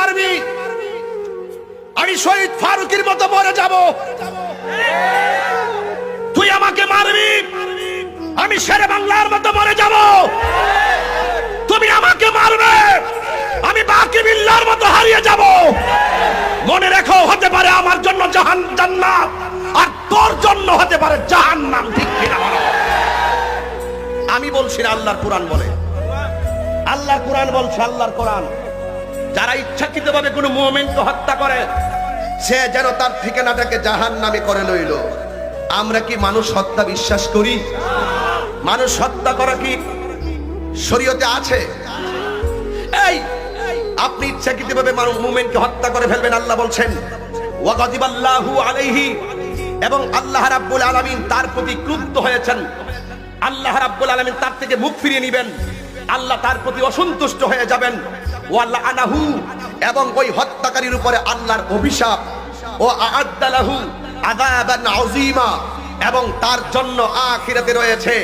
মারবি, আমি শহীদ ফারুকের মতো মরে যাব। তুই আমাকে মারবি, আমি শেরে বাংলার মতো মরে যাব। তুমি আমাকে মারবে, আমি বাকি বিল্লার মতো হারিয়ে যাব। মনে রেখো, হতে পারে আমার জন্য জান্নাত, আর তোর জন্য হতে পারে জাহান্নাম। ঠিক কিনা বলো? আমি বলছি না, আল্লাহর কোরআন বলে। আল্লাহর কোরআন বলছে, আল্লাহর কোরআন, যারা ইচ্ছাকৃতভাবে কোনো মুমিনকে হত্যা করে সে যেন তার ঠিকানাটাকে জাহান্নামে করে লইল। আমরা কি মানুষ হত্যা বিশ্বাস করি? মানুষ হত্যা করা কি শরীয়তে আছে? এই আপনি ইচ্ছাকৃতভাবে মুমিনকে হত্যা করে ফেলবেন। আল্লাহ বলছেন ওয়া গাদিবাল্লাহু আলাইহি, এবং আল্লাহ রাব্বুল আলামিন তার প্রতি ক্রুদ্ধ হয়েছেন। আল্লাহ রাব্বুল আলামিন তার থেকে মুখ ফিরিয়ে নেবেন। আল্লাহ তার প্রতি অসন্তুষ্ট হয়ে যাবেন। ওয়া লাআনাহু, এবং ওই হত্যাকারীর উপরে আল্লাহর অভিশাপ। ও আ'আদ্দা লাহু আযাবান আযীমা, এবং তার জন্য আখিরাতে রয়েছে